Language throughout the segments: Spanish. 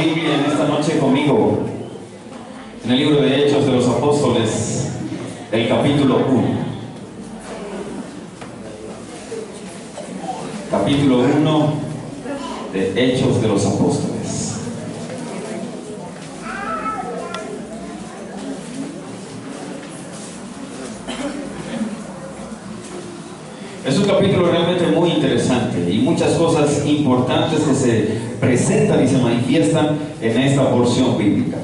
Biblia en esta noche conmigo en el libro de Hechos de los Apóstoles, el capítulo 1. Capítulo 1 de Hechos de los Apóstoles. Es un capítulo realmente muy interesante y muchas cosas importantes que se presentan y se manifiestan en esta porción bíblica.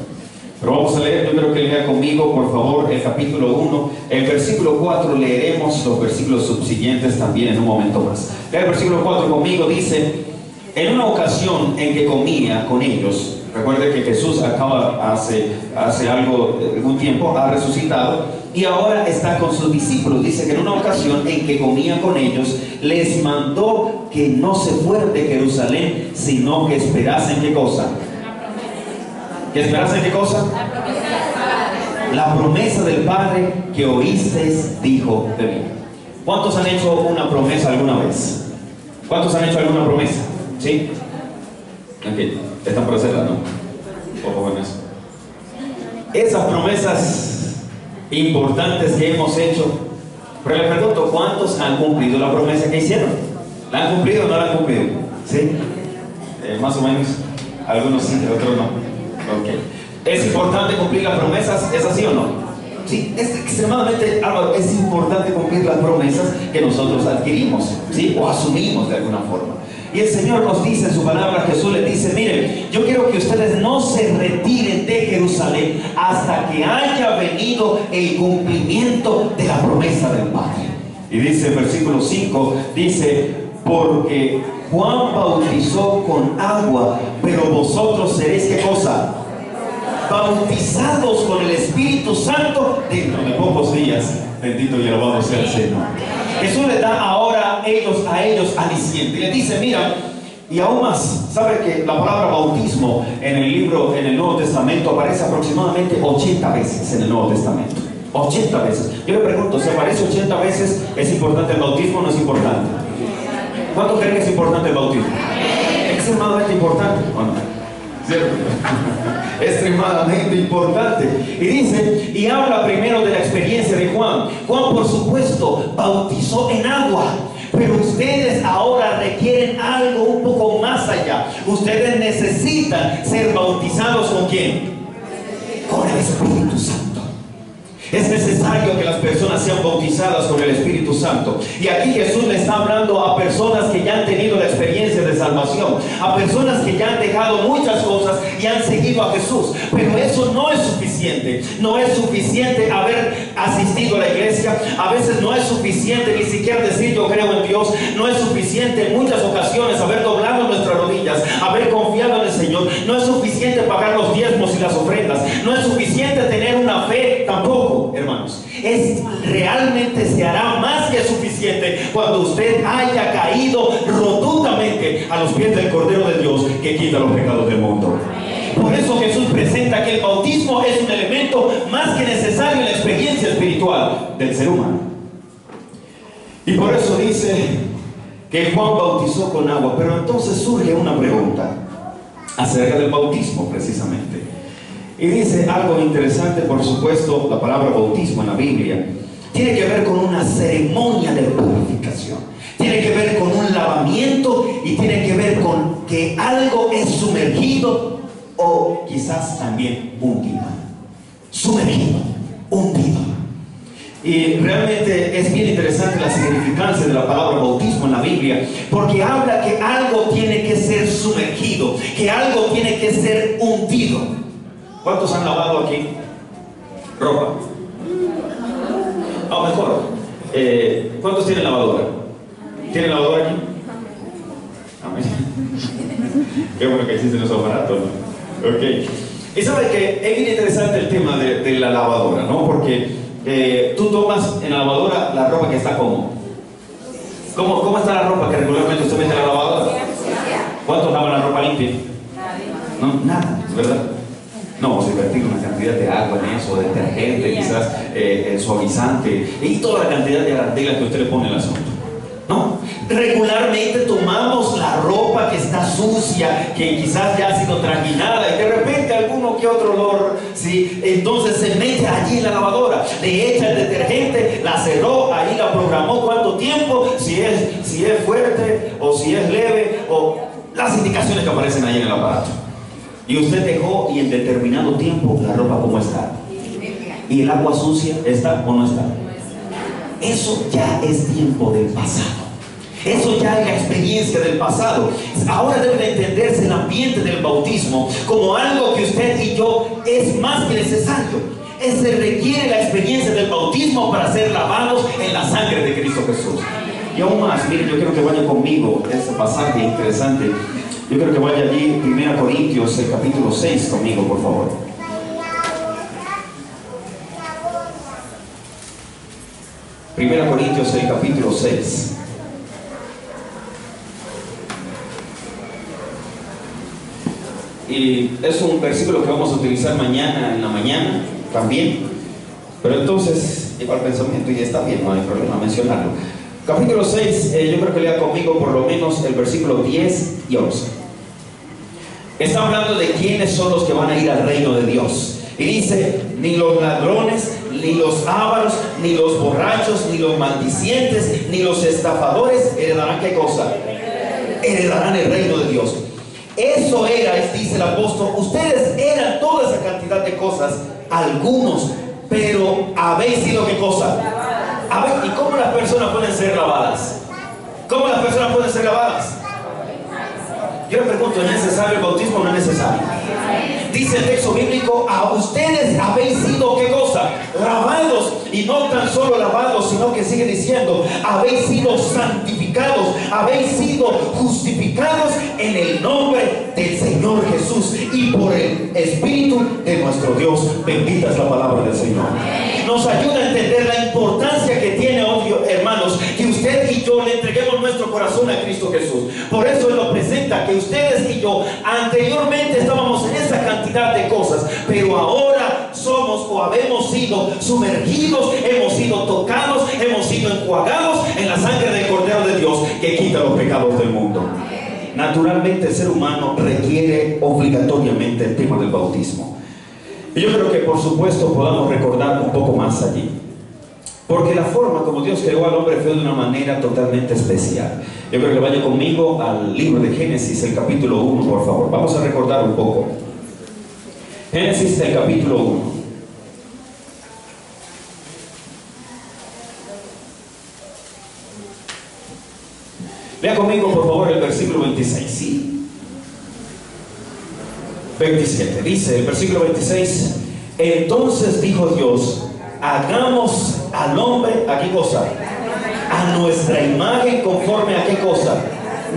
Pero vamos a leer, yo quiero que lea conmigo, por favor, el capítulo 1, el versículo 4, leeremos los versículos subsiguientes también en un momento más. Lea el versículo 4 conmigo, dice: en una ocasión en que comía con ellos, recuerde que Jesús acaba hace algún tiempo, ha resucitado, y ahora está con sus discípulos. Dice que en una ocasión en que comía con ellos, les mandó que no se fueran de Jerusalén, sino que esperasen, ¿qué cosa? ¿Que esperasen qué cosa? La promesa del Padre que oísteis, dijo de mí. ¿Cuántos han hecho una promesa alguna vez? ¿Cuántos han hecho alguna promesa? ¿Sí? Ok, están por hacerla, ¿no? Ojo con eso. Esas promesas importantes que hemos hecho, pero le pregunto, ¿cuántos han cumplido la promesa que hicieron? ¿La han cumplido o no la han cumplido? ¿Sí? Más o menos. Algunos sí, otros no. Okay. ¿Es importante cumplir las promesas? ¿Es así o no? Sí, es extremadamente, Álvaro, es importante cumplir las promesas que nosotros adquirimos, ¿sí? O asumimos de alguna forma. Y el Señor nos dice en su palabra, Jesús les dice: miren, yo quiero que ustedes no se retiren de Jerusalén hasta que haya venido el cumplimiento de la promesa del Padre. Y dice el versículo 5, dice: porque Juan bautizó con agua, pero vosotros seréis, ¿qué cosa? Bautizados con el Espíritu Santo dentro de pocos días. Bendito y alabado sea el Señor. Jesús les da ahora a ellos aliciente. Y les dice: mira, y aún más, ¿sabe que la palabra bautismo en el Nuevo Testamento aparece aproximadamente 80 veces en el Nuevo Testamento? 80 veces. Yo le pregunto, si aparece 80 veces, ¿es importante el bautismo o no es importante? ¿Cuánto creen que es importante el bautismo? Extremadamente importante, ¿o no? ¿Cierto? Extremadamente importante. Y dice, y habla primero de la experiencia de Juan. Juan, por supuesto, bautizó en agua, pero ustedes ahora requieren algo un poco más allá. Ustedes necesitan ser bautizados ¿con quién? Con el Espíritu Santo. Es necesario que las personas sean bautizadas con el Espíritu Santo. Y aquí Jesús le está hablando a personas que ya han tenido la experiencia de salvación, a personas que ya han dejado muchas cosas y han seguido a Jesús. Pero eso no es suficiente. No es suficiente haber asistido a la iglesia. A veces no es suficiente ni siquiera decir yo creo en Dios. No es suficiente en muchas ocasiones haber doblado nuestras rodillas, haber confiado en el Señor. No es suficiente pagar los diezmos y las ofrendas. No es suficiente tener una fe tampoco. Hermanos, realmente se hará más que suficiente cuando usted haya caído rotundamente a los pies del Cordero de Dios que quita los pecados del mundo. Por eso Jesús presenta que el bautismo es un elemento más que necesario en la experiencia espiritual del ser humano. Y por eso dice que Juan bautizó con agua. Pero entonces surge una pregunta acerca del bautismo precisamente. Y dice algo interesante, por supuesto. La palabra bautismo en la Biblia tiene que ver con una ceremonia de purificación, tiene que ver con un lavamiento y tiene que ver con que algo es sumergido o quizás también hundido. Sumergido, hundido. Y realmente es bien interesante la significancia de la palabra bautismo en la Biblia, porque habla que algo tiene que ser sumergido, que algo tiene que ser hundido. ¿Cuántos han lavado aquí ropa? O mejor, ¿cuántos tienen lavadora? ¿Tienen lavadora aquí? Amén. Qué bueno que existen esos aparatos, ¿no? Ok. Y sabe que es bien interesante el tema de la lavadora, ¿no? Porque tú tomas en la lavadora la ropa que está ¿cómo está la ropa que regularmente usted mete en la lavadora? ¿Cuántos lavan la ropa limpia? No, nada, es verdad. No, vamos a invertir una cantidad de agua en eso, detergente, quizás suavizante y toda la cantidad de arandelas que usted le pone al asunto. ¿no? Regularmente tomamos la ropa que está sucia, que quizás ya ha sido trajinada, y de repente alguno que otro olor, ¿sí? Entonces se mete allí en la lavadora, le echa el detergente, la cerró, ahí la programó cuánto tiempo, si es fuerte o si es leve, o las indicaciones que aparecen ahí en el aparato. Y usted dejó, y en determinado tiempo la ropa como está. ¿Y el agua sucia está o no está? Eso ya es tiempo del pasado. Eso ya es la experiencia del pasado. Ahora debe de entenderse el ambiente del bautismo como algo que usted y yo es más que necesario. Se requiere la experiencia del bautismo para ser lavados en la sangre de Cristo Jesús. Y aún más, miren, yo quiero que vaya conmigo ese pasaje interesante. Yo quiero que vaya allí, 1 Corintios, el capítulo 6, conmigo, por favor. 1 Corintios, el capítulo 6. Y es un versículo que vamos a utilizar mañana en la mañana también. Pero entonces, lleva el pensamiento y está bien, no hay problema mencionarlo. Capítulo 6, yo creo que lea conmigo por lo menos el versículo 10 y 11. Está hablando de quiénes son los que van a ir al reino de Dios. Y dice, ni los ladrones, ni los ávaros, ni los borrachos, ni los maldicientes, ni los estafadores heredarán ¿qué cosa? Heredarán el reino de Dios. Eso era, dice el apóstol, ustedes eran toda esa cantidad de cosas, algunos, pero habéis sido ¿qué cosa? ¿Y cómo las personas pueden ser lavadas? ¿Cómo las personas pueden ser lavadas? Yo le pregunto, ¿es necesario el bautismo o no es necesario? Dice el texto bíblico, a ustedes habéis sido ¿qué cosa? Lavados, y no tan solo lavados, sino que sigue diciendo, habéis sido santificados, habéis sido justificados en el nombre del Señor Jesús y por el Espíritu de nuestro Dios. Bendita es la palabra del Señor. Nos ayuda a entender la importancia que tiene, hermanos, que usted y yo le entreguemos nuestro corazón a Cristo Jesús. Por eso Él lo presenta, que ustedes y yo anteriormente estábamos en esa cantidad de cosas, pero ahora somos o habemos sido sumergidos, hemos sido tocados, hemos sido enjuagados en la sangre del Cordero de Dios que quita los pecados del mundo. Naturalmente el ser humano requiere obligatoriamente el tema del bautismo. Y yo creo que por supuesto podamos recordar un poco más allí, porque la forma como Dios creó al hombre fue de una manera totalmente especial. Yo creo que vaya conmigo al libro de Génesis, el capítulo 1, por favor. Vamos a recordar un poco. Génesis, el capítulo 1. Lea conmigo, por favor, el versículo 26. Sí. 27. Dice el versículo 26. Entonces dijo Dios, hagamos al hombre, ¿a qué cosa? A nuestra imagen, conforme a qué cosa?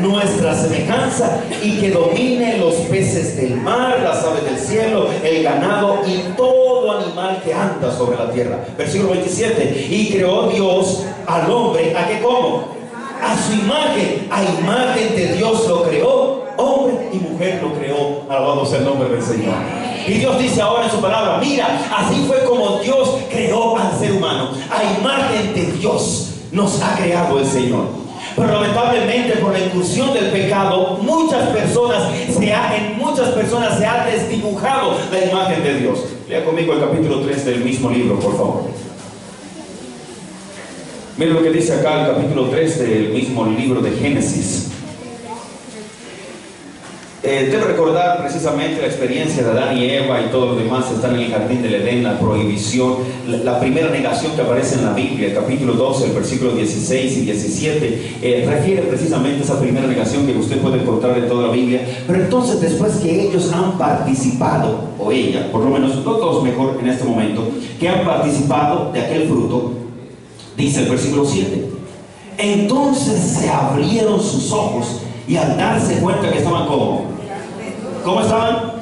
Nuestra semejanza, y que domine los peces del mar, las aves del cielo, el ganado y todo animal que anda sobre la tierra. Versículo 27. Y creó Dios al hombre, ¿a qué como? A su imagen, a imagen de Dios lo creó, hombre y mujer lo creó. Alabado sea el nombre del Señor. Y Dios dice ahora en su palabra, mira, así fue como Dios creó al ser humano. A imagen de Dios nos ha creado el Señor. Pero lamentablemente por la incursión del pecado, en muchas personas se ha desdibujado la imagen de Dios. Lea conmigo el capítulo 3 del mismo libro, por favor. Mira lo que dice acá el capítulo 3 del mismo libro de Génesis. Debe recordar precisamente la experiencia de Adán y Eva y todos los demás están en el jardín del Edén, la prohibición, la primera negación que aparece en la Biblia, el capítulo 12, el versículo 16 y 17, refiere precisamente a esa primera negación que usted puede encontrar en toda la Biblia. Pero entonces, después que ellos han participado, o ella, por lo menos no todos mejor en este momento, que han participado de aquel fruto, dice el versículo 7, entonces se abrieron sus ojos y al darse cuenta que estaban ¿cómo estaban?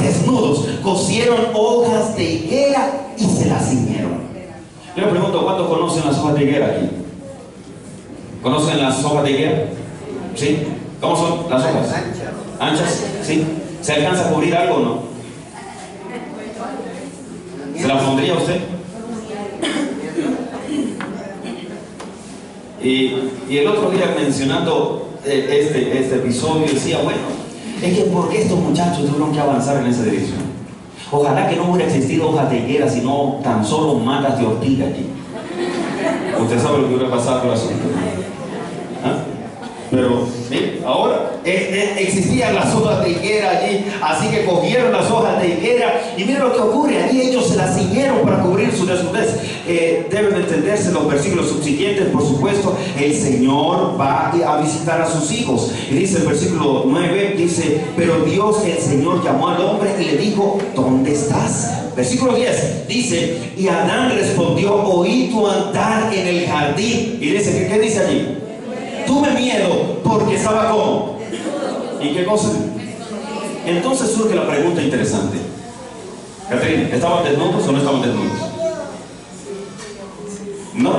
Desnudos. Cosieron hojas de higuera y se las ciñeron. Yo le pregunto, ¿cuántos conocen las hojas de higuera aquí? ¿Conocen las hojas de higuera? ¿Sí? ¿Cómo son las hojas? ¿Anchas? ¿Sí? ¿Se alcanza a cubrir algo o no? ¿Se la pondría usted? Y el otro día mencionando este episodio decía, bueno, es que ¿por qué estos muchachos tuvieron que avanzar en esa dirección? Ojalá que no hubiera existido hojas de higuera, sino tan solo matas de ortiga allí. Usted sabe lo que hubiera pasado con el asunto. ¿Ah? Pero, mire, ahora existían las hojas de higuera allí, así que cogieron las hojas de higuera y miren lo que ocurre, allí ellos se las ciñeron para cubrir su desnudez. Deben entenderse los versículos subsiguientes, por supuesto. El Señor va a visitar a sus hijos. Y dice el versículo 9, dice, pero Dios, el Señor, llamó al hombre y le dijo, ¿dónde estás? Versículo 10 dice, y Adán respondió, oí tu andar en el jardín. Y dice, ¿qué dice allí? Tuve miedo porque estaba como. ¿Y qué cosa? Entonces surge la pregunta interesante. Caterina, ¿estaban desnudos o no estaban desnudos? No.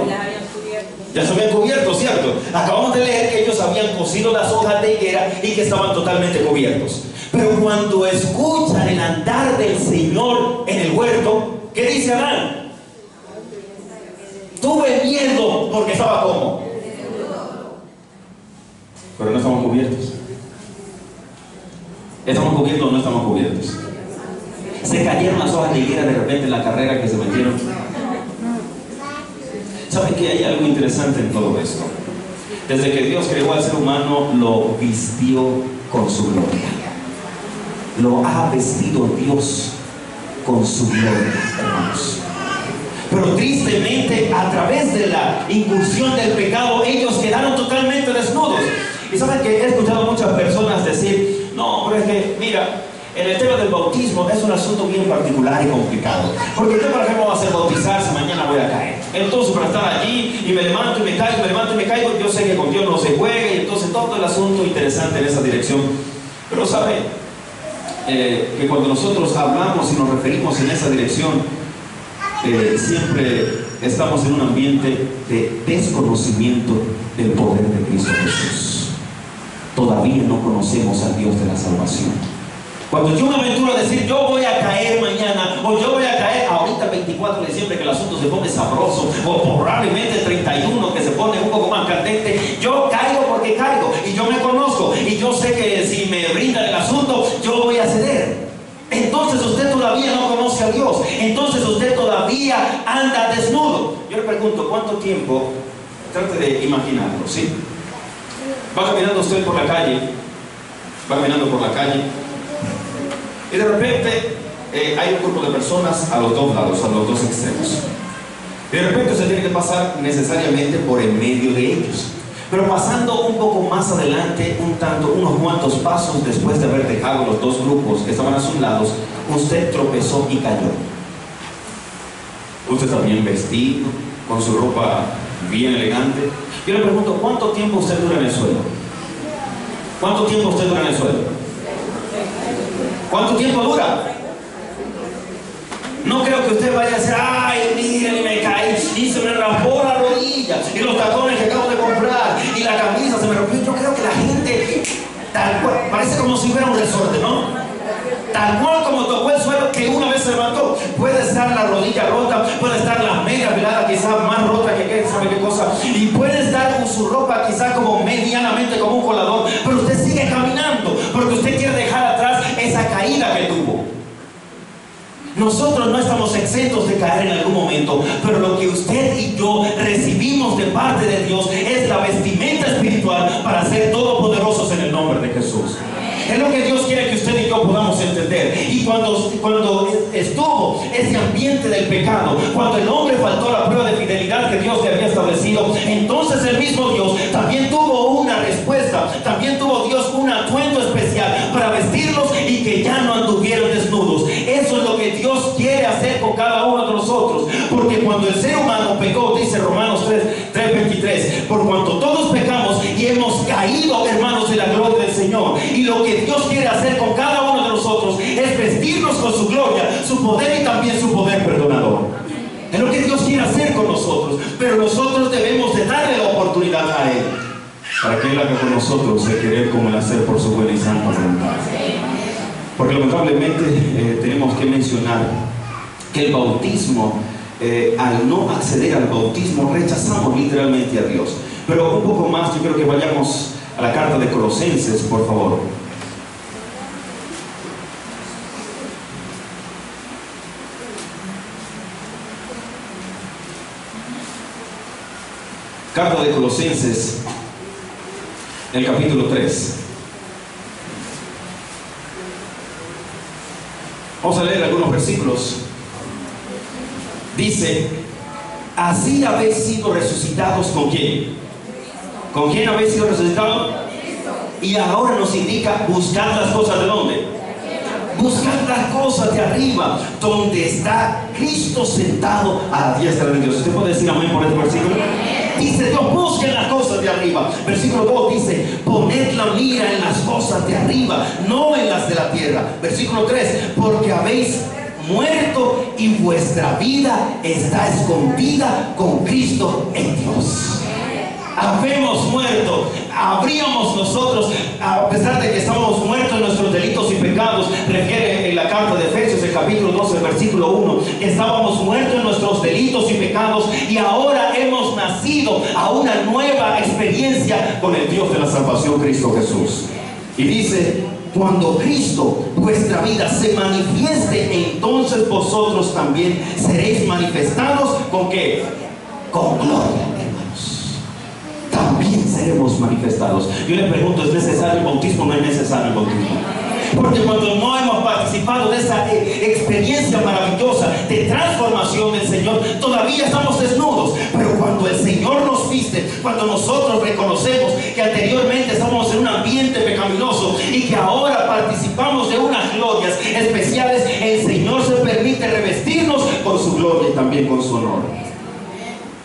Ya se habían cubierto, ¿cierto? Acabamos de leer que ellos habían cosido las hojas de higuera y que estaban totalmente cubiertos. Pero cuando escuchan el andar del Señor en el huerto, ¿qué dice Adán? Tuve miedo porque estaba como. Pero no estamos cubiertos. ¿Estamos cubiertos o no estamos cubiertos? Se cayeron las hojas de higuera de repente en la carrera que se metieron. ¿Saben que hay algo interesante en todo esto? Desde que Dios creó al ser humano, lo vistió con su gloria. Lo ha vestido Dios con su gloria, hermanos. Pero tristemente, a través de la incursión del pecado, ellos quedaron totalmente desnudos. Y saben que he escuchado a muchas personas decir, no, pero es que, mira, en el tema del bautismo es un asunto bien particular y complicado. Porque yo, por ejemplo, voy a hacer bautizarse, mañana voy a caer. Entonces, para estar allí, y me levanto y me caigo, me levanto y me caigo, yo sé que con Dios no se juega, y entonces todo el asunto interesante en esa dirección. Pero saben que cuando nosotros hablamos y nos referimos en esa dirección, siempre estamos en un ambiente de desconocimiento del poder de Cristo Jesús. Todavía no conocemos al Dios de la salvación. Cuando yo me aventuro a decir, yo voy a caer mañana, o yo voy a caer ahorita 24 de diciembre, que el asunto se pone sabroso, o probablemente el 31, que se pone un poco más candente, yo caigo porque caigo, y yo me conozco, y yo sé que si me brindan el asunto, yo voy a ceder. Entonces usted todavía no conoce a Dios, entonces usted todavía anda desnudo. Yo le pregunto, ¿cuánto tiempo? Trate de imaginarlo, ¿sí? Va caminando usted por la calle, va caminando por la calle, y de repente hay un grupo de personas a los dos lados, a los dos extremos. Y de repente usted tiene que pasar necesariamente por en medio de ellos. Pero pasando un poco más adelante, unos cuantos pasos después de haber dejado los dos grupos que estaban a sus lados, usted tropezó y cayó. Usted está bien vestido, con su ropa bien elegante. Yo le pregunto, ¿cuánto tiempo usted dura en el suelo? ¿Cuánto tiempo usted dura en el suelo? ¿Cuánto tiempo dura? No creo que usted vaya a decir, ay, miren, y me caí, y se me raspó la rodilla, y los tacones que acabo de comprar, y la camisa se me rompió. Yo creo que la gente, tal cual, parece como si fuera un resorte, ¿no? Tal cual como tocó el suelo, que una vez se levantó, puede estar la rodilla rota, puede estar la media velada, quizás más rota que qué, sabe qué cosa, y puede estar con su ropa quizás como medianamente como un colador, pero usted sigue caminando, porque usted quiere dejar atrás esa caída que tuvo. Nosotros no estamos exentos de caer en algún momento, pero lo que usted y yo recibimos de parte de Dios es la vestimenta espiritual para ser todopoderosos en el nombre de Jesús. Es lo que Dios quiere que usted y yo podamos entender. Y cuando estuvo ese ambiente del pecado, cuando el hombre faltó a la prueba de fidelidad que Dios le había establecido, entonces el mismo Dios también tuvo una respuesta, también tuvo Dios un atuendo especial para vestirlos y que ya no anduvieran desnudos. Eso es lo que Dios quiere hacer con cada uno de nosotros, porque cuando el ser humano pecó, dice Romanos 3:23, por cuanto todos pecamos y hemos caído, hermanos, de la gloria del Señor. Y lo que Dios quiere hacer con cada uno de nosotros es vestirnos con su gloria, su poder y también su poder perdonador. Es lo que Dios quiere hacer con nosotros, pero nosotros debemos de darle la oportunidad a Él, para que Él haga con nosotros el querer como el hacer por su buena y santa voluntad. Porque lamentablemente tenemos que mencionar que el bautismo, al no acceder al bautismo, rechazamos literalmente a Dios. Pero un poco más, yo quiero que vayamos a la carta de Colosenses, por favor. Carta de Colosenses, el capítulo 3. Vamos a leer algunos versículos. Dice: así habéis sido resucitados. ¿Con quién? ¿Con quién habéis sido resucitados? Y ahora nos indica: buscad las cosas ¿de dónde? Buscad las cosas de arriba, donde está Cristo sentado a la diestra de Dios. ¿Usted puede decir amén por este versículo? Dice Dios: busquen las cosas de arriba. Versículo 2 dice: poned la mira en las cosas de arriba, no en las de la tierra. Versículo 3: porque habéis muerto y vuestra vida está escondida con Cristo en Dios. Habemos muerto. Habríamos nosotros, a pesar de que estábamos muertos en nuestros delitos y pecados, refiere en la carta de Efesios, el capítulo 12, versículo 1, estábamos muertos en nuestros delitos y pecados, y ahora hemos nacido a una nueva experiencia con el Dios de la salvación, Cristo Jesús. Y dice: cuando Cristo, vuestra vida, se manifieste, entonces vosotros también seréis manifestados. ¿Con qué? Con gloria. También seremos manifestados. Yo le pregunto: ¿es necesario el bautismo o no es necesario el bautismo? Porque cuando no hemos participado de esa experiencia maravillosa de transformación del Señor, todavía estamos desnudos. Pero cuando el Señor nos viste, cuando nosotros reconocemos que anteriormente estábamos en un ambiente pecaminoso y que ahora participamos de unas glorias especiales, el Señor se permite revestirnos con su gloria y también con su honor.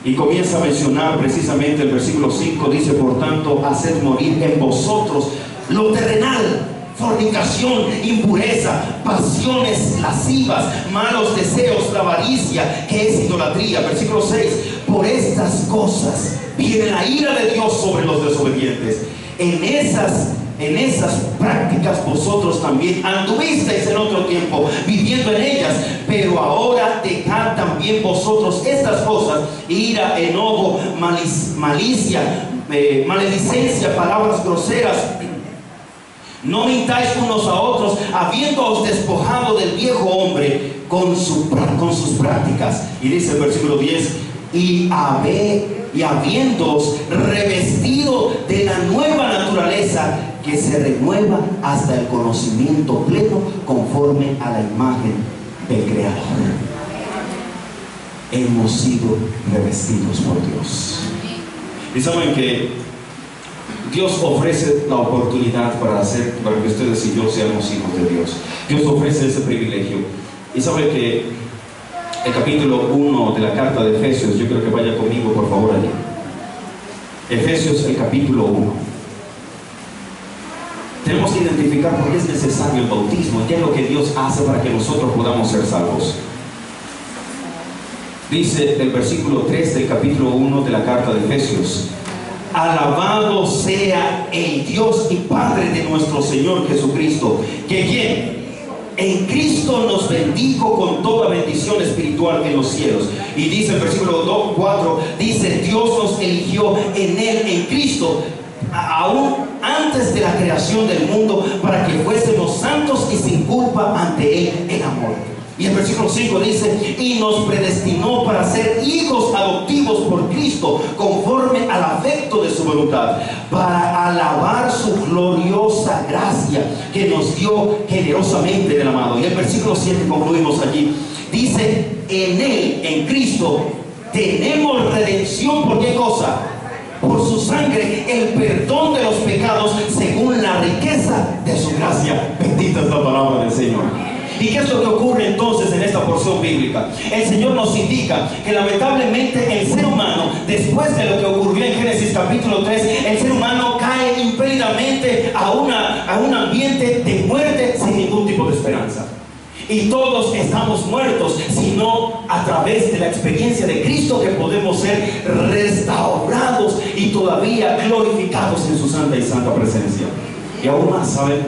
Y comienza a mencionar precisamente el versículo 5, dice: por tanto, haced morir en vosotros lo terrenal, fornicación, impureza, pasiones lascivas, malos deseos, la avaricia, que es idolatría. Versículo 6: por estas cosas viene la ira de Dios sobre los desobedientes. En esas prácticas vosotros también anduvisteis en otro tiempo, viviendo en ellas, pero ahora dejad también vosotros estas cosas: ira, enojo, malicia, maledicencia, palabras groseras. No mintáis unos a otros, habiéndoos despojado del viejo hombre con sus prácticas. Y dice el versículo 10: y habiéndoos revestido de la nueva naturaleza, que se renueva hasta el conocimiento pleno, conforme a la imagen del Creador. Hemos sido revestidos por Dios. Y saben que Dios ofrece la oportunidad para que ustedes y yo seamos hijos de Dios. Dios ofrece ese privilegio. Y saben que el capítulo 1 de la carta de Efesios, yo quiero que vaya conmigo por favor allí. Efesios, el capítulo 1. Tenemos que identificar por qué es necesario el bautismo y qué es lo que Dios hace para que nosotros podamos ser salvos. Dice el versículo 3 del capítulo 1 de la carta de Efesios: alabado sea el Dios y Padre de nuestro Señor Jesucristo, que ¿quién? En Cristo nos bendijo con toda bendición espiritual en los cielos. Y dice el versículo 4, dice: Dios nos eligió en Él, en Cristo, aún antes de la creación del mundo, para que fuésemos santos y sin culpa ante Él en amor. Y el versículo 5 dice: y nos predestinó para ser hijos adoptivos por Cristo, conforme al afecto de su voluntad, para alabar su gloriosa gracia que nos dio generosamente del amado. Y el versículo 7, concluimos allí, dice: en Él, en Cristo, tenemos redención. ¿Por qué cosa? Por su sangre, el perdón de los pecados, según la riqueza de su gracia. Bendita es la palabra del Señor. ¿Y qué es lo que ocurre entonces en esta porción bíblica? El Señor nos indica que lamentablemente el ser humano, después de lo que ocurrió en Génesis capítulo 3, el ser humano cae impélidamente a un ambiente de muerte sin ningún tipo de esperanza. Y todos estamos muertos, sino a través de la experiencia de Cristo que podemos ser restaurados y todavía glorificados en su santa y santa presencia. Y aún más, ¿saben?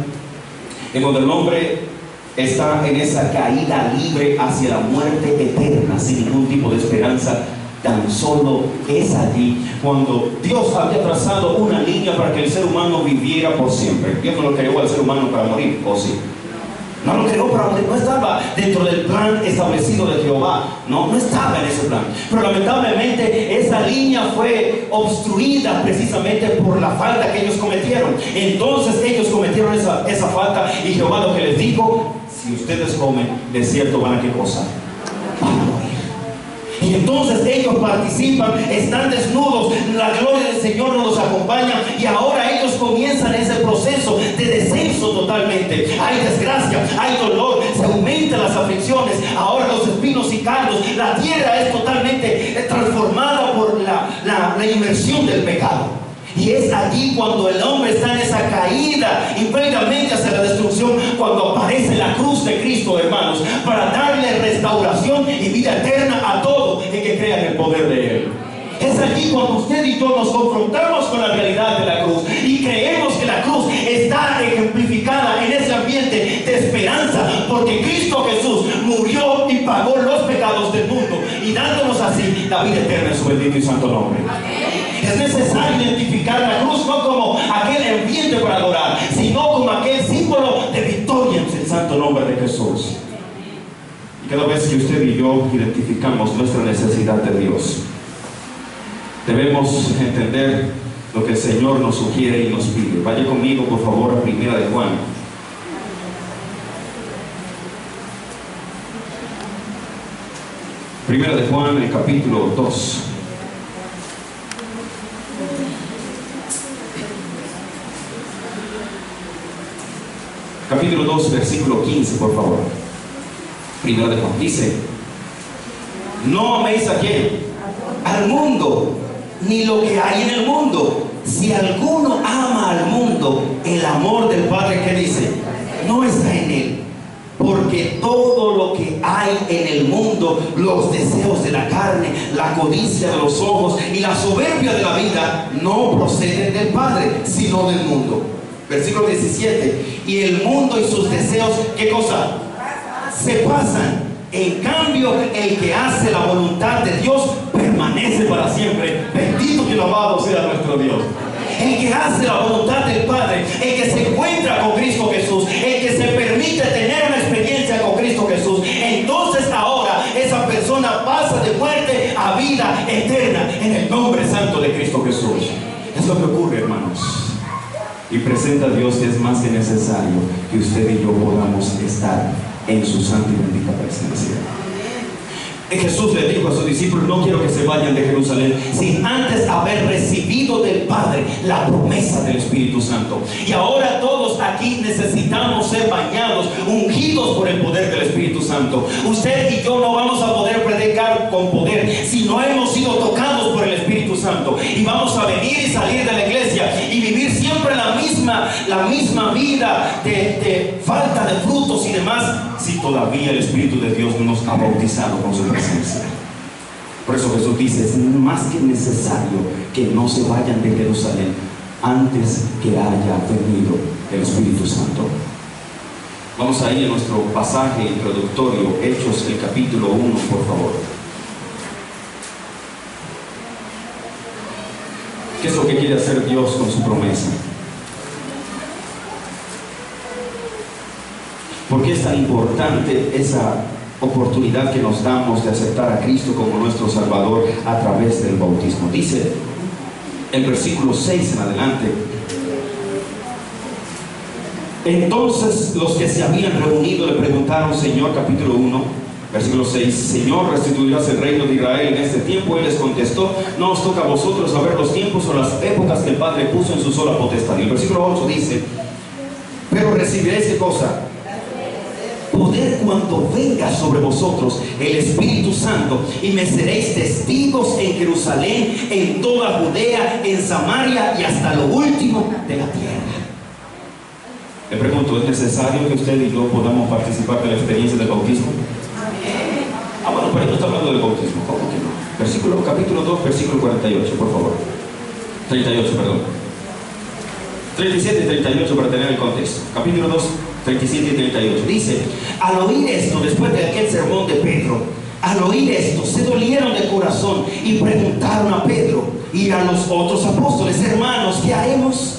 Que cuando el hombre está en esa caída libre hacia la muerte eterna, sin ningún tipo de esperanza, Tan solo es allí cuando Dios había trazado una línea para que el ser humano viviera por siempre. Dios no lo creó al ser humano para morir, ¿o sí? No lo creó para morir, no estaba dentro del plan establecido de Jehová, no estaba en ese plan. Pero lamentablemente esa línea fue obstruida precisamente por la falta que ellos cometieron. Entonces ellos cometieron esa falta, y Jehová lo que les dijo: si ustedes comen, de cierto van a ¿qué cosa? Van a morir. Y entonces ellos participan, están desnudos, la gloria del Señor nos los acompaña, y ahora ellos comienzan ese proceso de descenso totalmente. Hay desgracia, hay dolor, se aumentan las aflicciones, ahora los espinos y cardos, la tierra es totalmente transformada por la inmersión del pecado. Y es allí cuando el hombre está en esa caída imperiamente hacia la destrucción, cuando aparece la cruz de Cristo, hermanos, para darle restauración y vida eterna a todo el que crea en el poder de Él. Es allí cuando usted y yo nos confrontamos con la realidad de la cruz y creemos que la cruz está ejemplificada en ese ambiente de esperanza, porque Cristo Jesús murió y pagó los pecados del mundo, y dándonos así la vida eterna en su bendito y santo nombre. Es necesario identificar la cruz no como aquel ambiente para adorar, sino como aquel símbolo de victoria en el santo nombre de Jesús. Y cada vez que usted y yo identificamos nuestra necesidad de Dios, debemos entender lo que el Señor nos sugiere y nos pide. Vaya conmigo, por favor, a Primera de Juan. Primera de Juan, el capítulo 2. Capítulo 2, versículo 15, por favor. Primera de Juan dice: no améis a quién, al mundo, ni lo que hay en el mundo. Si alguno ama al mundo, el amor del Padre, ¿qué dice? No está en él. Porque todo lo que hay en el mundo, los deseos de la carne, la codicia de los ojos y la soberbia de la vida, no proceden del Padre, sino del mundo. Versículo 17: y el mundo y sus deseos, ¿qué cosa? Se pasan. En cambio, el que hace la voluntad de Dios permanece para siempre. Bendito y alabado sea nuestro Dios. El que hace la voluntad del Padre, el que se encuentra con Cristo Jesús, el que se permite tener una experiencia con Cristo Jesús, entonces ahora esa persona pasa de muerte a vida eterna en el nombre santo de Cristo Jesús. Es lo que ocurre, hermanos. Y presenta a Dios que es más que necesario que usted y yo podamos estar en su santa y bendita presencia. Jesús le dijo a sus discípulos: no quiero que se vayan de Jerusalén sin antes haber recibido del Padre la promesa del Espíritu Santo. Y ahora todos aquí necesitamos ser bañados, ungidos por el poder del Espíritu Santo. Usted y yo no vamos a poder predicar con poder si no hemos sido tocados por el Espíritu Santo. Y vamos a venir y salir de la iglesia y vivir siempre la misma vida de falta de frutos y demás, si todavía el Espíritu de Dios no nos ha bautizado con su presencia. Por eso Jesús dice: es más que necesario que no se vayan de Jerusalén antes que haya venido el Espíritu Santo. Vamos a ir a nuestro pasaje introductorio, Hechos, el capítulo 1, por favor. ¿Qué es lo que quiere hacer Dios con su promesa? ¿Por qué es tan importante esa oportunidad que nos damos de aceptar a Cristo como nuestro Salvador a través del bautismo? Dice el versículo 6 en adelante: entonces los que se habían reunido le preguntaron, Señor, capítulo 1, versículo 6, Señor, ¿restituirás el reino de Israel en este tiempo? Él les contestó: no os toca a vosotros saber los tiempos o las épocas que el Padre puso en su sola potestad. Y el versículo 8 dice: pero recibiréis, ¿qué cosa? Poder cuando venga sobre vosotros el Espíritu Santo, y me seréis testigos en Jerusalén, en toda Judea, en Samaria y hasta lo último de la tierra. Le pregunto: ¿es necesario que usted y yo podamos participar de la experiencia del bautismo? Bueno, pero no está hablando del bautismo. ¿Cómo que no? Capítulo 2, versículo 48, por favor. 38, perdón. 37 y 38 para tener el contexto. Capítulo 2, 37 y 38. Dice: al oír esto, después de aquel sermón de Pedro, al oír esto, se dolieron de corazón y preguntaron a Pedro y a los otros apóstoles: hermanos, ¿qué haremos?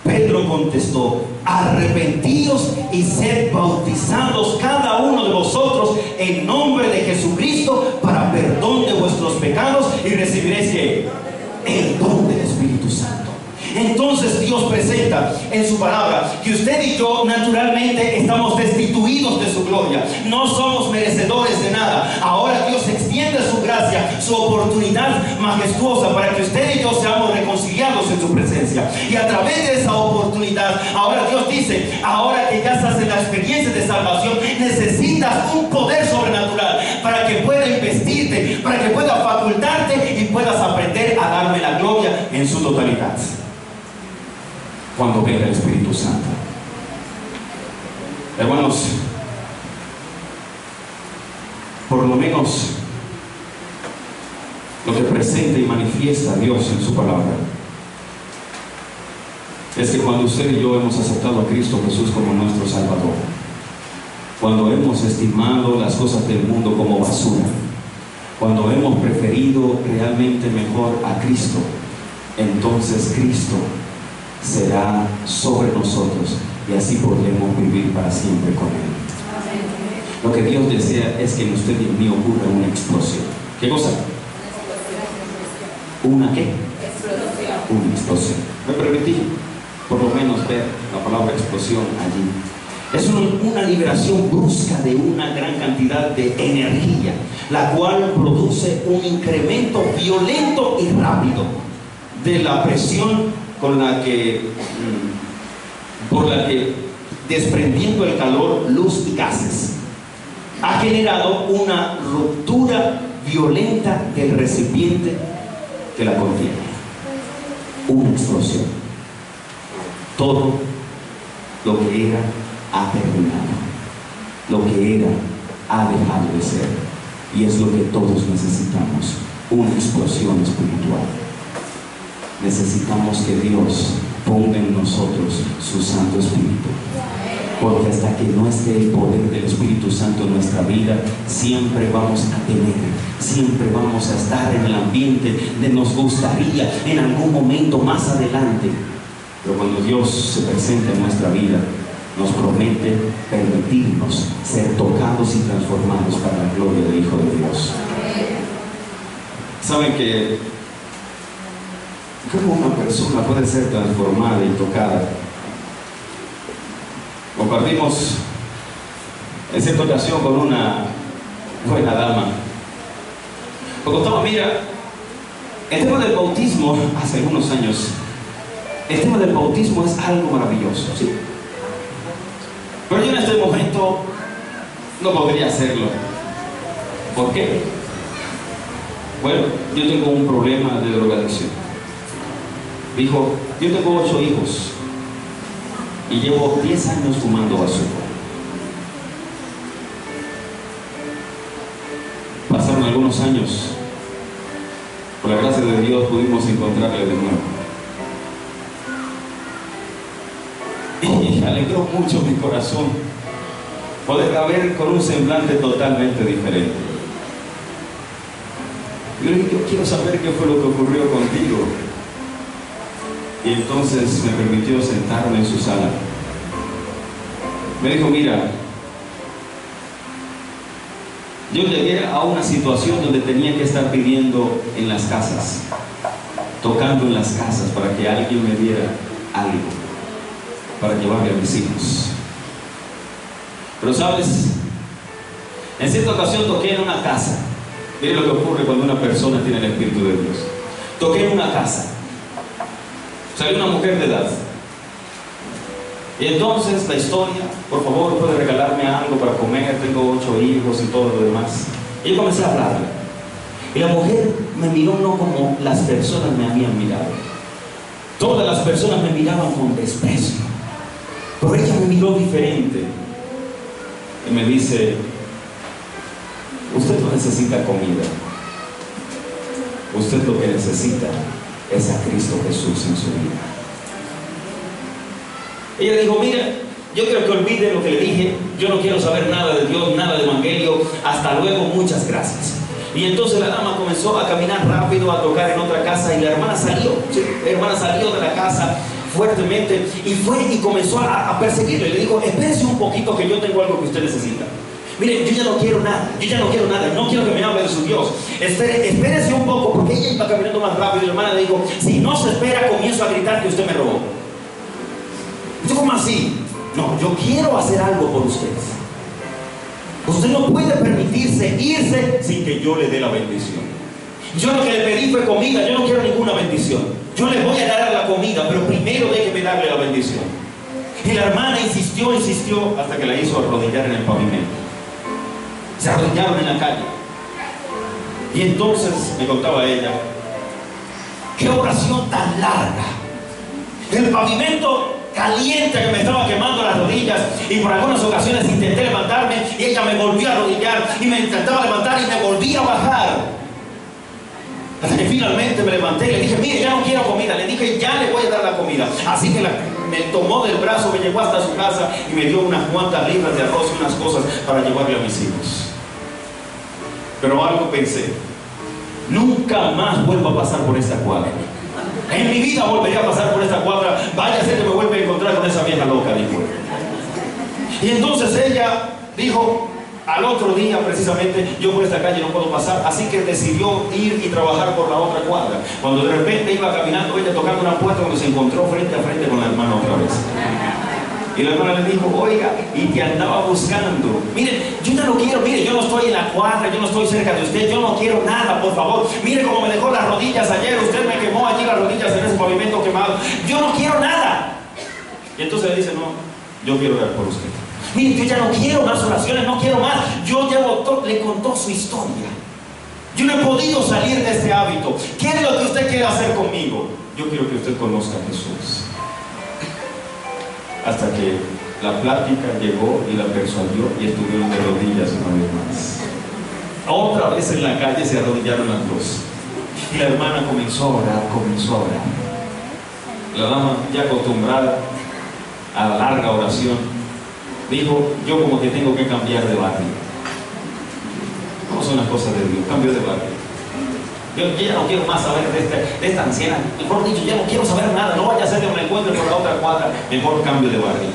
Pedro contestó: arrepentíos y sed bautizados cada uno de vosotros en nombre de Jesucristo para perdón de vuestros pecados, y recibiréis ¿qué? El don del Espíritu Santo. Entonces Dios presenta en su palabra que usted y yo naturalmente estamos destituidos de su gloria, no somos merecedores de nada. Ahora Dios extiende su gracia, su oportunidad majestuosa para que usted y yo seamos reconciliados en su presencia. Y a través de esa oportunidad, ahora Dios dice: ahora que ya estás en la experiencia de salvación, necesitas un poder sobrenatural para que pueda investirte, para que pueda facultarte y puedas aprender a darme la gloria en su totalidad cuando venga el Espíritu Santo. Hermanos, por lo menos lo que presenta y manifiesta Dios en su palabra es que cuando usted y yo hemos aceptado a Cristo Jesús como nuestro Salvador, cuando hemos estimado las cosas del mundo como basura, cuando hemos preferido realmente mejor a Cristo, entonces Cristo será sobre nosotros y así podremos vivir para siempre con Él. Lo que Dios desea es que en usted y en mí ocurra una explosión. ¿Qué cosa? ¿Una qué? Explosión. Una explosión. Me permití por lo menos ver la palabra explosión allí. Es una liberación brusca de una gran cantidad de energía, la cual produce un incremento violento y rápido de la presión por la que, desprendiendo el calor, luz y gases, ha generado una ruptura violenta del recipiente que la contiene. Una explosión. Todo lo que era ha terminado. Lo que era ha dejado de ser. Y es lo que todos necesitamos: una explosión espiritual. Necesitamos que Dios ponga en nosotros su Santo Espíritu, porque hasta que no esté el poder del Espíritu Santo en nuestra vida, siempre vamos a estar en el ambiente de nos gustaría en algún momento más adelante. Pero cuando Dios se presenta en nuestra vida, nos promete permitirnos ser tocados y transformados para la gloria del Hijo de Dios. ¿Saben que cómo una persona puede ser transformada y tocada? Compartimos en cierta ocasión con una buena dama, porque estaba, mira, el tema del bautismo hace algunos años, el tema del bautismo es algo maravilloso, ¿sí? Pero yo en este momento no podría hacerlo. ¿Por qué? Bueno, yo tengo un problema de drogadicción. Dijo: yo tengo 8 hijos y llevo 10 años fumando azúcar. Pasaron algunos años, por la gracia de Dios pudimos encontrarle de nuevo, y alegró mucho mi corazón poderla ver con un semblante totalmente diferente. Yo le dije: yo quiero saber qué fue lo que ocurrió contigo. Y entonces me permitió sentarme en su sala. Me dijo: mira, yo llegué a una situación donde tenía que estar pidiendo en las casas, tocando en las casas para que alguien me diera algo para llevarle a mis hijos. Pero sabes, en cierta ocasión toqué en una casa. Mire lo que ocurre cuando una persona tiene el Espíritu de Dios. Toqué en una casa. Salió una mujer de edad. Y entonces la historia: por favor, puede regalarme algo para comer, tengo 8 hijos y todo lo demás. Y yo comencé a hablarle. Y la mujer me miró no como las personas me habían mirado. Todas las personas me miraban con desprecio, pero ella me miró diferente. Y me dice: usted no necesita comida. Usted lo que necesita es a Cristo Jesús en su vida. Ella dijo: mira, yo quiero que olvide lo que le dije. Yo no quiero saber nada de Dios, nada de evangelio. hasta luego, muchas gracias. Y entonces la dama comenzó a caminar rápido, a tocar en otra casa, y la hermana salió, ¿sí? La hermana salió de la casa fuertemente y fue y comenzó a perseguirle. Le dijo: espérese un poquito, que yo tengo algo que usted necesita. Mire, yo ya no quiero nada, no quiero que me hable de su Dios. Espérese un poco, porque ella iba caminando más rápido y la hermana le dijo: si no se espera, comienzo a gritar que usted me robó. Yo, ¿cómo así? No, yo quiero hacer algo por ustedes. Usted no puede permitirse irse sin que yo le dé la bendición. Yo lo que le pedí fue comida, yo no quiero ninguna bendición. Yo le voy a dar la comida, pero primero déjeme darle la bendición. Y la hermana insistió, hasta que la hizo arrodillar en el pavimento. Se arrodillaron en la calle. Y entonces me contaba ella: qué oración tan larga. El pavimento caliente que me estaba quemando las rodillas, y por algunas ocasiones intenté levantarme y ella me volvió a arrodillar y me intentaba levantar y me volvía a bajar, hasta que finalmente me levanté y le dije: mire, ya no quiero comida. Le dije: ya le voy a dar la comida. Así que me tomó del brazo, me llevó hasta su casa y me dio unas cuantas libras de arroz y unas cosas para llevarle a mis hijos. Pero algo pensé: nunca más vuelvo a pasar por esta cuadra. En mi vida volvería a pasar por esta cuadra. Vaya a ser que me vuelva a encontrar con esa vieja loca, dijo. Y entonces ella dijo: al otro día precisamente, yo por esta calle no puedo pasar. Así que decidió ir y trabajar por la otra cuadra. Cuando de repente iba caminando ella, tocando una puerta, cuando se encontró frente a frente con la hermana otra vez. Y la hermana le dijo: oiga, y te andaba buscando. Mire, yo ya no quiero, mire, yo no estoy en la cuadra, yo no estoy cerca de usted, yo no quiero nada, por favor. Mire cómo me dejó las rodillas ayer, usted me quemó allí las rodillas en ese pavimento quemado. Yo no quiero nada. Y entonces le dice: no, yo quiero orar por usted. Mire, yo ya no quiero más oraciones, no quiero más. Yo ya le contó su historia. Yo no he podido salir de este hábito. ¿Qué es lo que usted quiere hacer conmigo? Yo quiero que usted conozca a Jesús. Hasta que la plática llegó y la persuadió y estuvieron de rodillas una vez más. Otra vez en la calle se arrodillaron las dos. Y la hermana comenzó a orar. La dama, ya acostumbrada a la larga oración, dijo: yo como que tengo que cambiar de barrio. ¿Cómo son las cosas de Dios? Cambio de barrio. Yo ya no quiero más saber de esta anciana. Mejor dicho, ya no quiero saber nada. No vaya a ser que me encuentre por la otra cuadra. Mejor cambio de barrio.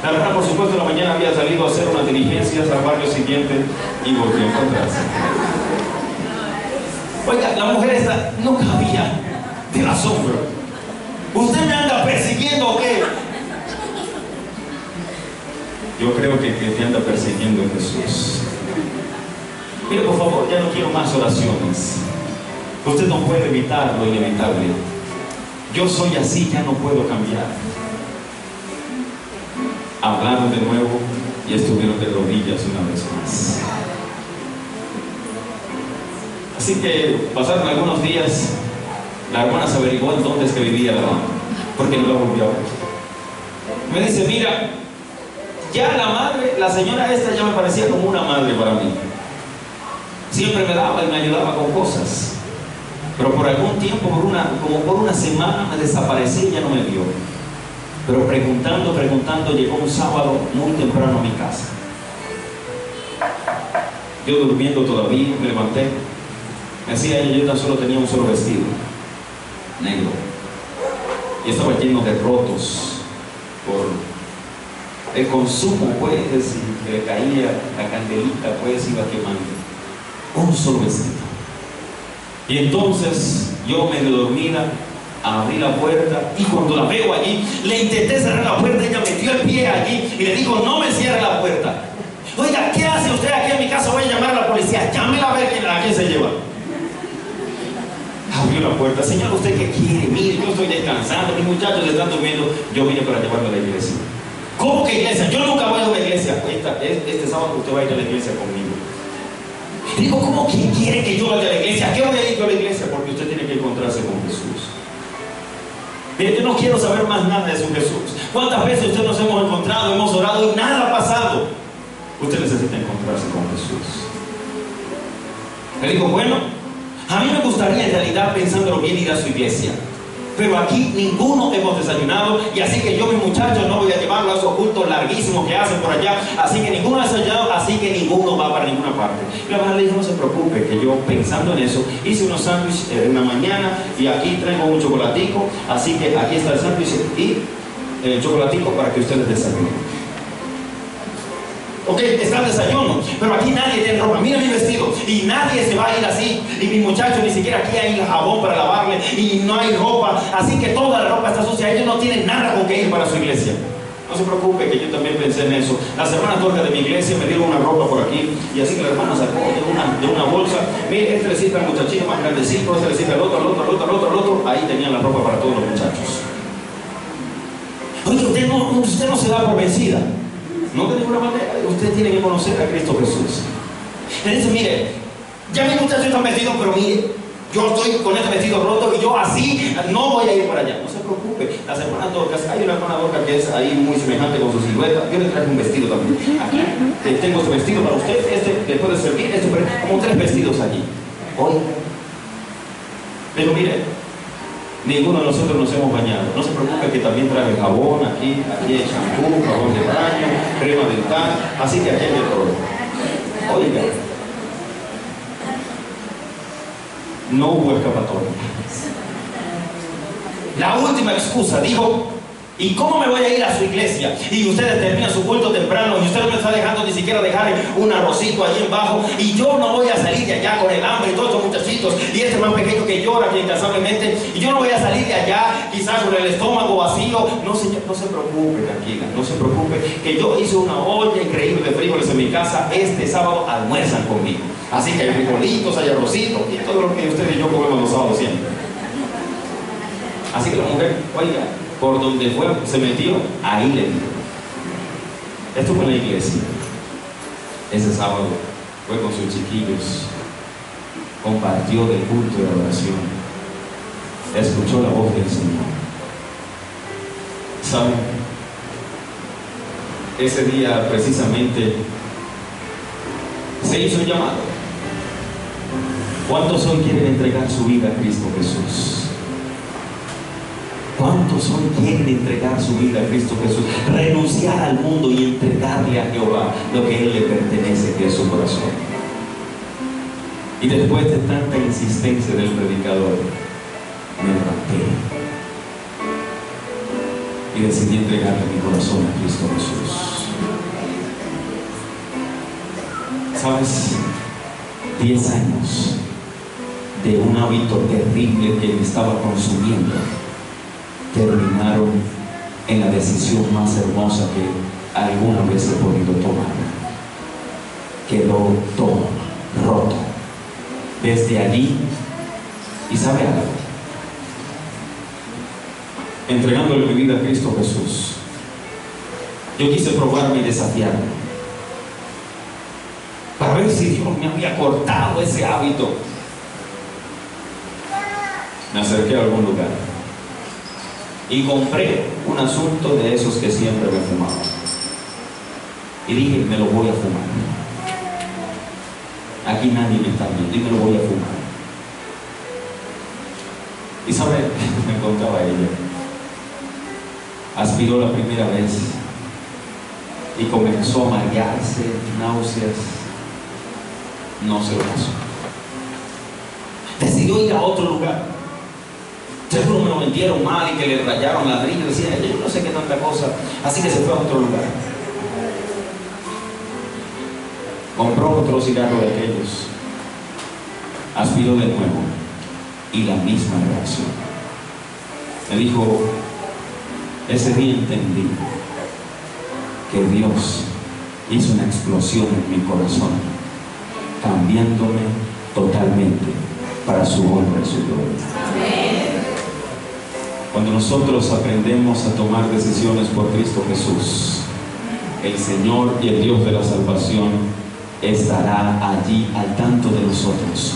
La hermana, por supuesto, en la mañana había salido a hacer unas diligencias al barrio siguiente y volvió a encontrarse. Oiga, la mujer esta no cabía del asombro. ¿Usted me anda persiguiendo o qué? Yo creo que te anda persiguiendo Jesús. Mire, por favor, ya no quiero más oraciones. Usted no puede evitar lo inevitable. Yo soy así, ya no puedo cambiar. Hablaron de nuevo y estuvieron de rodillas una vez más. Así que pasaron algunos días. La hermana se averiguó en dónde es que vivía la dama, porque no la volvió a ver. Me dice: mira, ya la madre, la señora esta ya me parecía como una madre para mí. Siempre me daba y me ayudaba con cosas. Pero por algún tiempo, como por una semana, me desaparecí y ya no me vio. Pero preguntando, llegó un sábado muy temprano a mi casa. Yo durmiendo todavía, me levanté. Me decía ella: yo tan solo tenía un solo vestido, negro. Y estaba lleno de rotos por el consumo, pues, y que le caía la candelita, pues, iba quemando. Un solo vestido. Y entonces yo, medio dormida, abrí la puerta y cuando la veo allí, le intenté cerrar la puerta. Ella metió el pie allí y le dijo: no me cierre la puerta. Oiga, ¿qué hace usted aquí en mi casa? Voy a llamar a la policía. Llámela a ver a quién se lleva. Abrió la puerta: señor, ¿usted qué quiere? Mire, yo estoy descansando, mis muchachos están durmiendo, yo vine para llevarlo a la iglesia. ¿Cómo que iglesia? Yo nunca voy a la iglesia. Este sábado usted va a ir a la iglesia conmigo. Digo: ¿cómo que quiere que yo vaya a la iglesia? ¿Qué voy a ir yo a la iglesia? Porque usted tiene que encontrarse con Jesús. Mire, yo no quiero saber más nada de su Jesús. ¿Cuántas veces usted nos hemos encontrado, hemos orado y nada ha pasado? Usted necesita encontrarse con Jesús. Le digo: bueno, a mí me gustaría en realidad, pensándolo bien, ir a su iglesia. Pero aquí ninguno hemos desayunado, y así que yo, mis muchachos, no voy a llevarlo a esos cultos larguísimos que hacen por allá, así que ninguno ha desayunado, así que ninguno va para ninguna parte. Y la hermana le dijo, no se preocupe, que yo pensando en eso, hice unos sándwiches en la mañana, y aquí traigo un chocolatico, así que aquí está el sándwich y el chocolatico para que ustedes desayunen. Ok, está el desayuno, pero aquí nadie tiene ropa. Mira mi vestido, y nadie se va a ir así. Y mi muchacho, ni siquiera aquí hay jabón para lavarle, y no hay ropa, así que toda la ropa está sucia. Ellos no tienen nada con que ir para su iglesia. No se preocupe, que yo también pensé en eso. Las hermanas torcas de mi iglesia me dieron una ropa por aquí, y así que la hermana sacó de una bolsa. Mire, este le sirve al muchachito más grandecito, este le sirve al otro. Ahí tenían la ropa para todos los muchachos. Oye, usted no se da por vencida. No de ninguna manera. Usted tiene que conocer a Cristo Jesús. Le dice, mire, ya mis muchachos están vestidos, pero mire, yo estoy con este vestido roto y yo así no voy a ir para allá. No se preocupe. Las hermanas Dorcas, hay una hermana Dorcas que es ahí muy semejante con su silueta. Yo le traje un vestido también. Aquí tengo este vestido para usted, este le puede servir, como 3 vestidos allí. Hoy. Pero mire, ninguno de nosotros nos hemos bañado. No se preocupe, que también traje jabón, aquí hay champú, jabón de baño, crema dental, así que aquí hay de todo. Oiga, no hubo escapatoria. La última excusa, dijo, ¿y cómo me voy a ir a su iglesia? Y ustedes terminan su culto temprano y usted no me está dejando ni siquiera dejar un arrocito allí abajo, y yo no voy a salir de allá con el hambre y todos estos muchachitos y este más pequeño que llora aquí incansablemente, y yo no voy a salir de allá quizás con el estómago vacío. No, señor, no se preocupe, tranquila, no se preocupe, que yo hice una olla increíble de frijoles en mi casa. Este sábado almuerzan conmigo, así que hay frijolitos, hay arrocitos y todo lo que usted y yo comemos los sábados siempre. Así que la mujer, oiga, por donde fue, se metió, ahí le dio. Esto fue en la iglesia. Ese sábado fue con sus chiquillos, compartió del culto de adoración, escuchó la voz del Señor. ¿Saben? Ese día precisamente se hizo un llamado. ¿Cuántos hoy quieren entregar su vida a Cristo Jesús? ¿Cuántos hoy quieren entregar su vida a Cristo Jesús? Renunciar al mundo y entregarle a Jehová lo que a Él le pertenece, que es su corazón. Y después de tanta insistencia del predicador, me levanté y decidí entregarle mi corazón a Cristo Jesús. ¿Sabes? 10 años de un hábito terrible que me estaba consumiendo terminaron en la decisión más hermosa que alguna vez he podido tomar. Quedó todo roto desde allí. ¿Y sabe algo? Entregándole mi vida a Cristo Jesús, yo quise probarme y desafiarme para ver si Dios me había cortado ese hábito. Me acerqué a algún lugar y compré un asunto de esos que siempre me fumaba. Y dije, me lo voy a fumar. Aquí nadie me está viendo y me lo voy a fumar. Y sabe, me contaba ella, aspiró la primera vez y comenzó a marearse, náuseas, no se lo pasó. Decidió ir a otro lugar. Seguro me lo vendieron mal y que le rayaron ladrillos. Decía, yo no sé qué tanta cosa. Así que se fue a otro lugar. Compró otro cigarro de aquellos. Aspiró de nuevo. Y la misma reacción. Me dijo, ese día entendí que Dios hizo una explosión en mi corazón, cambiándome totalmente para su honra y su gloria. Cuando nosotros aprendemos a tomar decisiones por Cristo Jesús, el Señor y el Dios de la salvación estará allí al tanto de nosotros.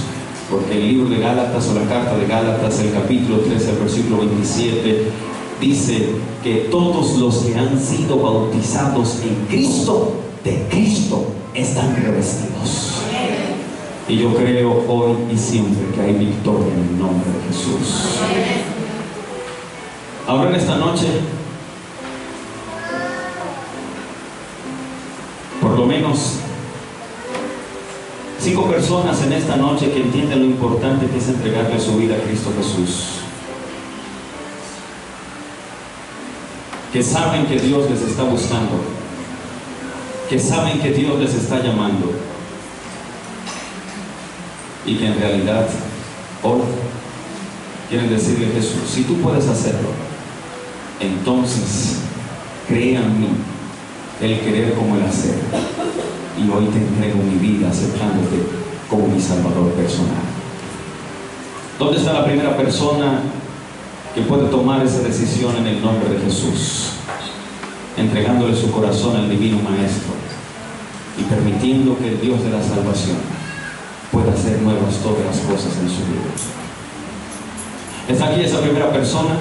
Porque el libro de Gálatas, o la carta de Gálatas, el capítulo 13, el versículo 27, dice que todos los que han sido bautizados en Cristo, de Cristo están revestidos. Y yo creo hoy y siempre que hay victoria en el nombre de Jesús. Ahora en esta noche, por lo menos 5 personas en esta noche que entienden lo importante que es entregarle su vida a Cristo Jesús, que saben que Dios les está buscando, que saben que Dios les está llamando, y que en realidad hoy quieren decirle a Jesús: si tú puedes hacerlo, entonces crea en mí el querer como el hacer, y hoy te entrego mi vida aceptándote como mi Salvador personal. ¿Dónde está la primera persona que puede tomar esa decisión en el nombre de Jesús, entregándole su corazón al Divino Maestro y permitiendo que el Dios de la salvación pueda hacer nuevas todas las cosas en su vida? ¿Está aquí esa primera persona?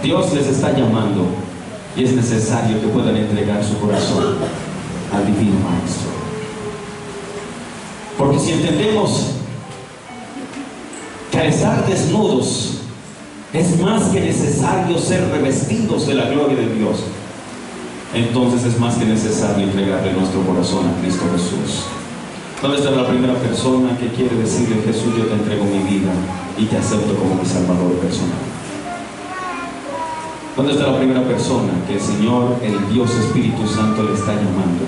Dios les está llamando y es necesario que puedan entregar su corazón al Divino Maestro. Porque si entendemos que al estar desnudos es más que necesario ser revestidos de la gloria de Dios, entonces es más que necesario entregarle nuestro corazón a Cristo Jesús. ¿Dónde está la primera persona que quiere decirle: Jesús, yo te entrego mi vida y te acepto como mi Salvador personal? ¿Dónde está la primera persona que el Señor, el Dios Espíritu Santo, le está llamando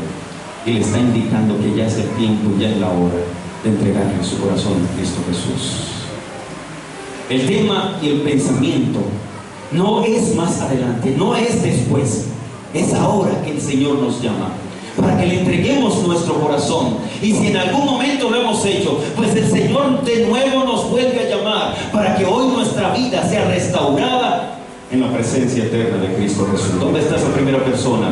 y le está indicando que ya es el tiempo, ya es la hora de entregarle su corazón a Cristo Jesús? El tema y el pensamiento no es más adelante, no es después, es ahora que el Señor nos llama para que le entreguemos nuestro corazón. Y si en algún momento lo hemos hecho, pues el Señor de nuevo nos vuelve a llamar para que hoy nuestra vida sea restaurada en la presencia eterna de Cristo Jesús. ¿Dónde está esa primera persona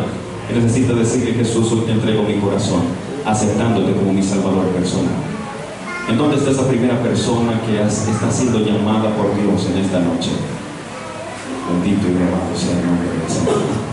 que necesita decirle: Jesús, hoy te entrego mi corazón, aceptándote como mi Salvador personal? ¿En dónde está esa primera persona que está siendo llamada por Dios en esta noche? Bendito y alabado sea el nombre del Señor.